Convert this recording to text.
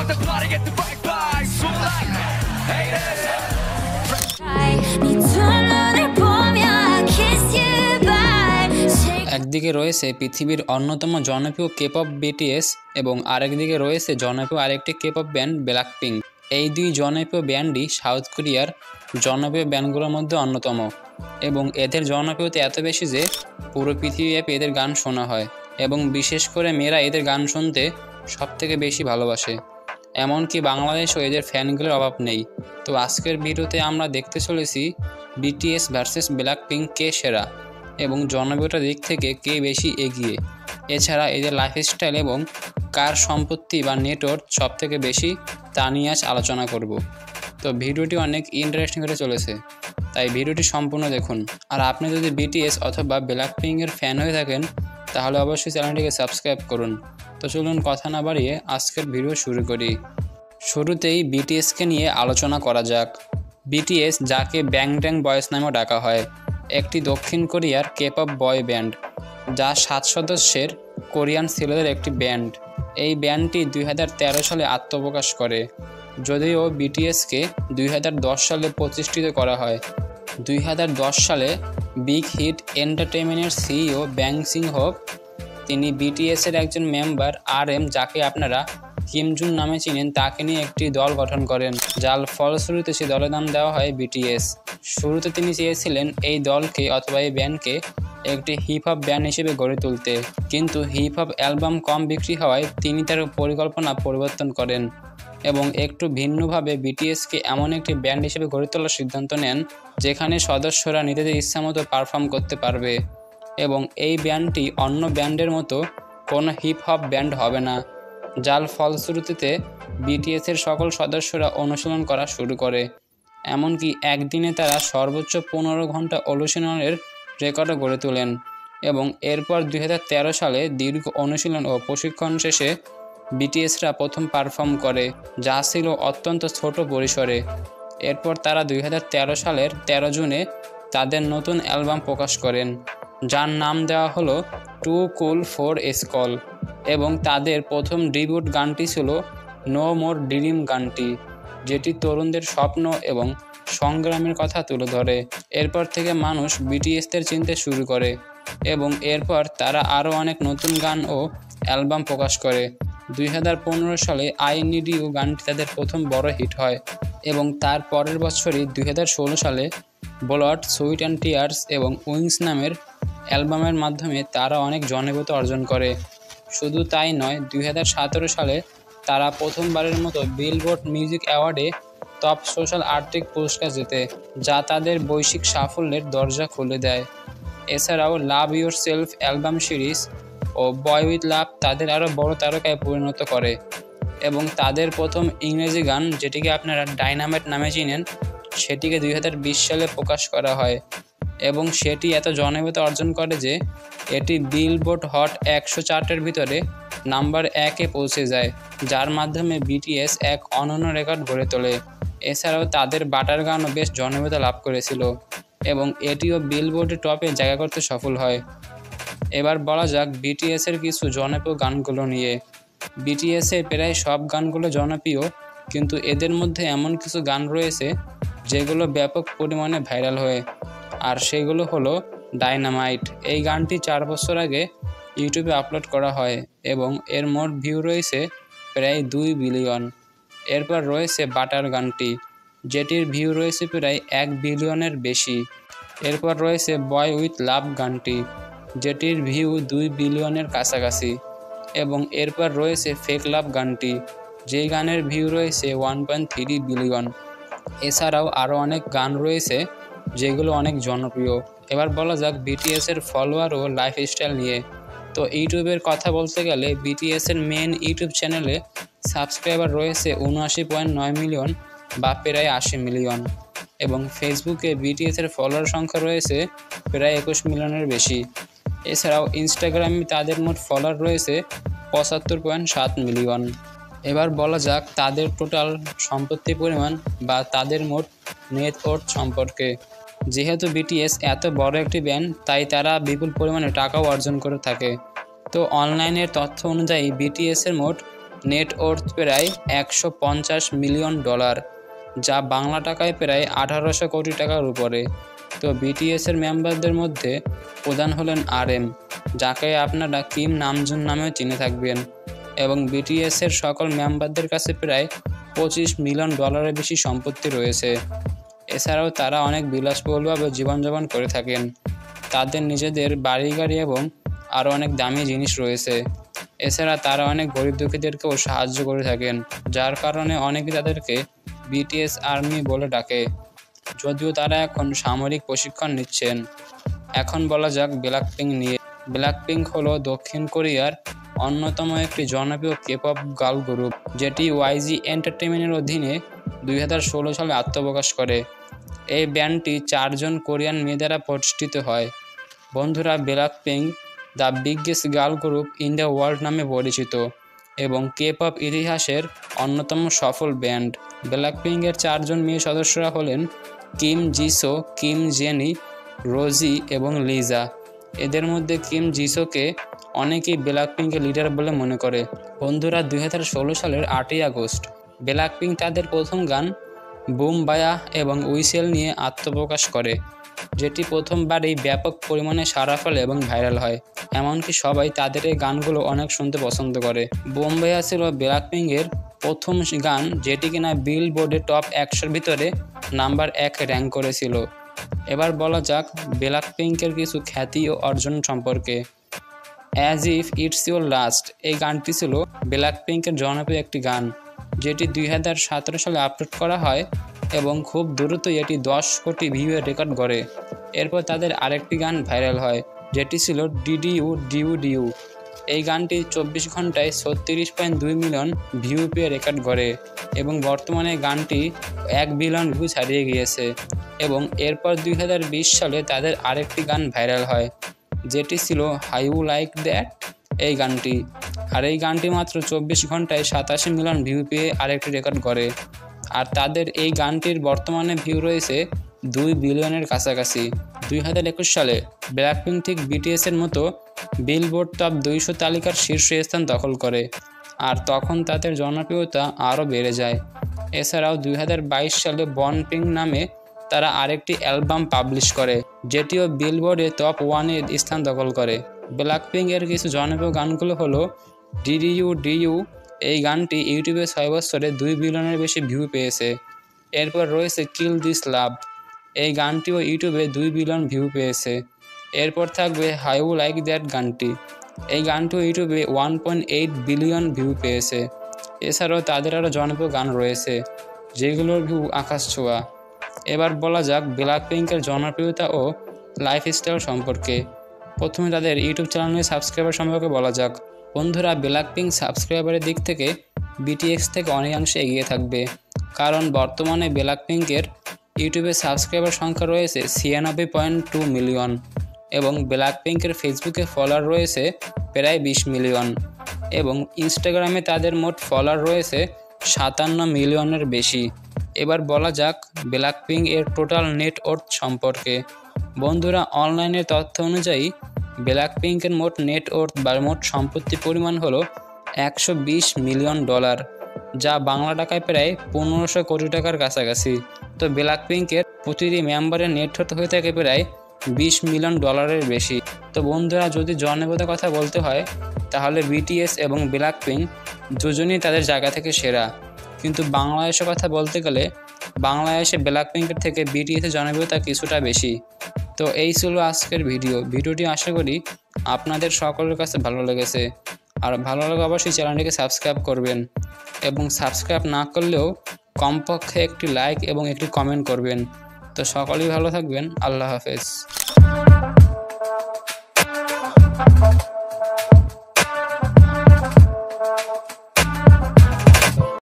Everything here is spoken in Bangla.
Start the party, get the right vibes. So like, haters. একদিকে রয়েছে পৃথিবীর অন্যতম জনপ্রিয় কে-পপ বিটিএস এবং আরেকদিকে রয়েছে জনপ্রিয় আরেকটি কে-পপ ব্যান্ড ব্ল্যাকপিঙ্ক। এই দুই জনপ্রিয় ব্যান্ডই সাউথ কোরিয়ার জনপ্রিয় ব্যান্ডগুলোর মধ্যে অন্যতম এবং এদের জনপ্রিয়তা এত বেশি যে পুরো পৃথিবীব্যাপী এদের গান শোনা হয় এবং বিশেষ করে মেয়েরা এদের গান শুনতে সবথেকে বেশি ভালোবাসে। এমনকি বাংলাদেশেও এদের ফ্যানগুলোর অভাব নেই। তো আজকের ভিডিওতে আমরা দেখতে চলেছি বিটিএস ভার্সেস ব্ল্যাকপিঙ্ক কে সেরা এবং জনপ্রিয়তার দিক থেকে কে বেশি এগিয়ে। এছাড়া এদের লাইফস্টাইল এবং কার সম্পত্তি বা নেটওয়ার্থ সবথেকে বেশি তা নিয়ে আজ আলোচনা করব। তো ভিডিওটি অনেক ইন্টারেস্টিং হতে চলেছে, তাই ভিডিওটি সম্পূর্ণ দেখুন। আর আপনি যদি বিটিএস অথবা ব্ল্যাকপিঙ্কের ফ্যান হয়ে থাকেন তাহলে অবশ্যই চ্যানেলটিকে সাবস্ক্রাইব করুন। তো চলুন কথা না বাড়িয়ে আজকের ভিডিও শুরু করি। শুরুতেই বিটিএসকে নিয়ে আলোচনা করা যাক। বিটিএস, যাকে ব্যাংড্যাং বয়েজ নামেও ডাকা হয়, একটি দক্ষিণ কোরিয়ার কে-পপ বয় ব্যান্ড যা 7 সদস্যের কোরিয়ান ছেলেদের একটি ব্যান্ড। এই ব্যান্ডটি 2013 সালে আত্মপ্রকাশ করে, যদিও বিটিএসকে 2010 সালে প্রতিষ্ঠিত করা হয়। 2010 সালে বিগ হিট এন্টারটেইনমেন্টের সিইও ব্যাং সিং-হোক, তিনি বিটিএসের একজন মেম্বার RM, যাকে আপনারা কিম জুন নামে চিনেন, তাকে নিয়ে একটি দল গঠন করেন, যার ফলশ্রুতিতে সেই দলের নাম দেওয়া হয় বিটিএস। শুরুতে তিনি চেয়েছিলেন এই দলকে অথবা এই ব্যান্ডকে একটি হিপ হপ ব্যান্ড হিসেবে গড়ে তুলতে, কিন্তু হিপ হপ অ্যালবাম কম বিক্রি হওয়ায় তিনি তার পরিকল্পনা পরিবর্তন করেন এবং একটু ভিন্নভাবে বিটিএসকে এমন একটি ব্যান্ড হিসেবে গড়ে তোলার সিদ্ধান্ত নেন যেখানে সদস্যরা নিজেদের ইচ্ছামতো পারফর্ম করতে পারবে এবং এই ব্যান্ডটি অন্য ব্যান্ডের মতো কোনো হিপ হপ ব্যান্ড হবে না, যার ফলশ্রুতিতে বিটিএসের সকল সদস্যরা অনুশীলন করা শুরু করে। এমনকি একদিনে তারা সর্বোচ্চ 15 ঘন্টা অনুশীলনের রেকর্ডও গড়ে তোলেন এবং এরপর 2013 সালে দীর্ঘ অনুশীলন ও প্রশিক্ষণ শেষে বিটিএসরা প্রথম পারফর্ম করে, যা ছিল অত্যন্ত ছোট পরিসরে। এরপর তারা 2013 সালের 13 জুনে তাদের নতুন অ্যালবাম প্রকাশ করেন, যার নাম দেওয়া হলো টু কুল ফর স্কল এবং তাদের প্রথম ডিবিউট গানটি ছিল নো মোর ড্রিম গানটি, যেটি তরুণদের স্বপ্ন এবং সংগ্রামের কথা তুলে ধরে। এরপর থেকে মানুষ বিটিএসদের চিনতে শুরু করে এবং এরপর তারা আরও অনেক নতুন গান ও অ্যালবাম প্রকাশ করে। 2015 সালে আই নিড ইউ গানটি তাদের প্রথম বড় হিট হয় এবং তার পরের বছরই 2016 সালে ব্লাড, সুইট অ্যান্ড টিয়ার্স এবং উইংস নামের অ্যালবামের মাধ্যমে তারা অনেক জনপ্রিয়তা অর্জন করে। শুধু তাই নয়, 2017 সালে তারা প্রথমবারের মতো বিলবোর্ড মিউজিক অ্যাওয়ার্ডে টপ সোশ্যাল আর্টিস্ট পুরস্কার জেতে, যা তাদের বৈশ্বিক সাফল্যের দরজা খুলে দেয়। এছাড়াও love yourself album series ও বয় উইথ লাভ তাদের আরও বড় তারকায় পরিণত করে এবং তাদের প্রথম ইংরেজি গান, যেটিকে আপনারা ডাইনামাইট নামে চিনেন, সেটিকে 2020 সালে প্রকাশ করা হয় এবং সেটি এত জনপ্রিয়তা অর্জন করে যে এটি বিলবোর্ড হট 100 চার্টের ভিতরে নাম্বার 1-এ পৌঁছে যায়, যার মাধ্যমে বিটিএস এক অনন্য রেকর্ড গড়ে তোলে। এছাড়াও তাদের বাটার গানও বেশ জনপ্রিয়তা লাভ করেছিল এবং এটিও বিলবোর্ডের টপে জায়গা করতে সফল হয়। এবার বলা যাক বিটিএসের কিছু জনপ্রিয় গানগুলো নিয়ে। বিটিএসের প্রায় সব গানগুলো জনপ্রিয়, কিন্তু এদের মধ্যে এমন কিছু গান রয়েছে যেগুলো ব্যাপক পরিমাণে ভাইরাল হয়, আর সেগুলো হলো ডাইনামাইট। এই গানটি 4 বছর আগে ইউটিউবে আপলোড করা হয় এবং এর মোট ভিউ রয়েছে প্রায় 2 বিলিয়ন। এরপর রয়েছে বাটার গানটি, যেটির ভিউ রয়েছে প্রায় 1 বিলিয়নের বেশি। এরপর রয়েছে বয় উইথ লাভ গানটি, যেটির ভিউ 2 বিলিয়নের কাছাকাছি এবং এরপর রয়েছে ফেক লাভ গানটি, যেই গানের ভিউ রয়েছে 1.3 বিলিয়ন। এছাড়াও আরও অনেক গান রয়েছে যেগুলো অনেক জনপ্রিয়। এবার বলা যাক বিটিএসের ফলোয়ার ও লাইফস্টাইল নিয়ে। তো ইউটিউবের কথা বলতে গেলে বিটিএসের মেন ইউটিউব চ্যানেলে সাবস্ক্রাইবার রয়েছে 79.9 মিলিয়ন বা প্রায় 80 মিলিয়ন এবং ফেসবুকে বিটিএসের ফলোয়ার সংখ্যা রয়েছে প্রায় 21 মিলিয়নের বেশি। এছাড়াও ইনস্টাগ্রামে তাদের মোট ফলোয়ার রয়েছে 75.7 মিলিয়ন। এবার বলা যাক তাদের টোটাল সম্পত্তির পরিমাণ বা তাদের মোট নেটওয়ার্থ সম্পর্কে। যেহেতু বিটিএস এত বড় একটি ব্যান্ড, তাই তারা বিপুল পরিমাণে টাকাও অর্জন করে থাকে। তো অনলাইনের তথ্য অনুযায়ী বিটিএসের মোট নেট ওর্থ প্রায় $150 মিলিয়ন, যা বাংলা টাকায় প্রায় 1800 কোটি টাকার উপরে। তো বিটিএসের মেম্বারদের মধ্যে প্রধান হলেন RM, যাকে আপনারা কিম নামজুন নামেও চিনে থাকবেন, এবং বিটিএসের সকল মেম্বারদের কাছে প্রায় $25 মিলিয়ন বেশি সম্পত্তি রয়েছে। এছাড়াও তারা অনেক বিলাসবহুলভাবে জীবনযাপন করে থাকেন। তাদের নিজেদের বাড়ি গাড়ি এবং আরও অনেক দামি জিনিস রয়েছে। এছাড়া তারা অনেক গরিব দুঃখীদেরকেও সাহায্য করে থাকেন, যার কারণে অনেকে তাদেরকে বিটিএস আর্মি বলে ডাকে, যদিও তারা এখন সামরিক প্রশিক্ষণ নিচ্ছেন। এখন বলা যাক ব্ল্যাকপিঙ্ক নিয়ে। ব্ল্যাকপিঙ্ক হলো দক্ষিণ কোরিয়ার অন্যতম একটি জনপ্রিয় কেপপ গার্ল গ্রুপ, যেটি YG এন্টারটেইনমেন্টের অধীনে 2016 সালে আত্মপ্রকাশ করে। এই ব্যান্ডটি 4 জন কোরিয়ান মেয়ে দ্বারা প্রতিষ্ঠিত হয়। বন্ধুরা, Blackpink the biggest girl group in the world নামে পরিচিত এবং কেপপ ইতিহাসের অন্যতম সফল ব্যান্ড। ব্ল্যাকপিঙ্কের 4 জন মেয়ে সদস্যরা হলেন কিম জিসো, কিম জেনি, রোজি এবং লিজা। এদের মধ্যে কিম জিসোকে অনেকেই ব্ল্যাকপিঙ্কের লিডার বলে মনে করে। বন্ধুরা, 2016 সালের 8ই আগস্ট ব্ল্যাকপিঙ্ক তাদের প্রথম গান বুম বায়া এবং উইসেল নিয়ে আত্মপ্রকাশ করে, যেটি প্রথমবারই ব্যাপক পরিমাণে সাড়া ফেলে এবং ভাইরাল হয়। এমনকি সবাই তাদের এই গানগুলো অনেক শুনতে পছন্দ করে। বুম বায়া ছিল ব্ল্যাকপিঙ্কের প্রথম গান, যেটি কিনা বিলবোর্ডে টপ 100-র ভিতরে নাম্বার 1 র্যাঙ্ক করেছিল। এবার বলা যাক ব্ল্যাকপিঙ্কের কিছু খ্যাতি ও অর্জন সম্পর্কে। As if it's your last এই গানটি ছিল ব্ল্যাকপিঙ্কের জনপ্রিয় একটি গান, যেটি 2017 সালে আপলোড করা হয় এবং খুব দ্রুতই এটি 10 কোটি ভিউয়ের রেকর্ড করে। এরপর তাদের আরেকটি গান ভাইরাল হয়, যেটি ছিল ডিডিইউ ডিউ ডিউ। এই গানটি 24 ঘন্টায় 36.2 মিলিয়ন ভিউ পেয়ে রেকর্ড করে এবং বর্তমানে গানটি 1 বিলিয়ন ভিউ ছাড়িয়ে গিয়েছে। এবং এরপর 2020 সালে তাদের আরেকটি গান ভাইরাল হয়, যেটি ছিল হাউ ইউ লাইক দ্যাট এই গানটি। আর এই গানটি মাত্র 24 ঘন্টায় 87 মিলিয়ন ভিউ পেয়ে আরেকটি রেকর্ড করে। আর তাদের এই গানটির বর্তমানে ভিউ রয়েছে 2 বিলিয়নের কাছাকাছি। 2021 সালে ব্ল্যাকপিঙ্ক ঠিক বিটিএসের মতো বিলবোর্ড টপ 200 তালিকার শীর্ষস্থান দখল করে, আর তখন তাদের জনপ্রিয়তা আরও বেড়ে যায়। এছাড়াও 2022 সালে বর্ন পিঙ্ক নামে তারা আরেকটি অ্যালবাম পাবলিশ করে, যেটিও বিলবোর্ডে টপ 1-এর স্থান দখল করে। ব্ল্যাকপিঙ্কের কিছু জনপ্রিয় গানগুলো হলো ডিডিইউ ডিইউ। এই গানটি ইউটিউবে 6 বছরে 2 বিলিয়নের বেশি ভিউ পেয়েছে। এরপর রয়েছে কিল দিস লাভ, এই গানটিও ইউটিউবে 2 বিলিয়ন ভিউ পেয়েছে। এরপর থাকবে হাউ ইউ লাইক দ্যাট গানটি, এই গানটিও ইউটিউবে 1.8 বিলিয়ন ভিউ পেয়েছে। এছাড়াও তাদের আরও জনপ্রিয় গান রয়েছে, যেগুলোর ভিউ আকাশ ছোঁয়া। এবার বলা যাক ব্ল্যাকপিঙ্কের জনপ্রিয়তা ও লাইফস্টাইল সম্পর্কে। প্রথমে তাদের ইউটিউব চ্যানেলের সাবস্ক্রাইবার সম্পর্কে বলা যাক। বন্ধুরা, ব্ল্যাকপিঙ্ক সাবস্ক্রাইবারের দিক থেকে বিটিএস থেকে অনেকাংশে এগিয়ে থাকবে, কারণ বর্তমানে ব্ল্যাকপিঙ্কের ইউটিউবে সাবস্ক্রাইবার সংখ্যা রয়েছে 96.2 মিলিয়ন এবং ব্ল্যাকপিঙ্কের ফেসবুকে ফলোয়ার রয়েছে প্রায় 20 মিলিয়ন এবং ইনস্টাগ্রামে তাদের মোট ফলোয়ার রয়েছে 57 মিলিয়নের বেশি। এবার বলা যাক ব্ল্যাকপিঙ্ক এর টোটাল নেট ওর্থ সম্পর্কে। বন্ধুরা, অনলাইনের তথ্য অনুযায়ী ব্ল্যাকপিঙ্কের মোট নেট ওর্থ বা মোট সম্পত্তি পরিমাণ হলো $120 মিলিয়ন, যা বাংলা টাকায় প্রায় 1500 কোটি টাকার কাছাকাছি। তো ব্ল্যাকপিঙ্কের প্রতিটি মেম্বারের নেট ওর্থ হয়ে থাকে প্রায় $20 মিলিয়ন বেশি। তো বন্ধুরা, যদি জনপ্রিয়তার কথা বলতে হয় তাহলে বিটিএস এবং ব্ল্যাকপিঙ্ক দুজনেই তাদের জায়গা থেকে সেরা, কিন্তু বাংলাদেশের কথা বলতে গেলে বাংলাদেশে ব্ল্যাকপিঙ্কের থেকে বিটিএসের জনপ্রিয়তা কিছুটা বেশি। তো এই ছিল আজকের ভিডিওটি আশা করি আপনাদের সকলের কাছে ভালো লেগেছে। আর ভালো লাগে অবশ্যই চ্যানেলটিকে সাবস্ক্রাইব করবেন এবং সাবস্ক্রাইব না করলেও কমপক্ষে একটি লাইক এবং একটি কমেন্ট করবেন। তো সকলেই ভালো থাকবেন। আল্লাহ হাফেজ।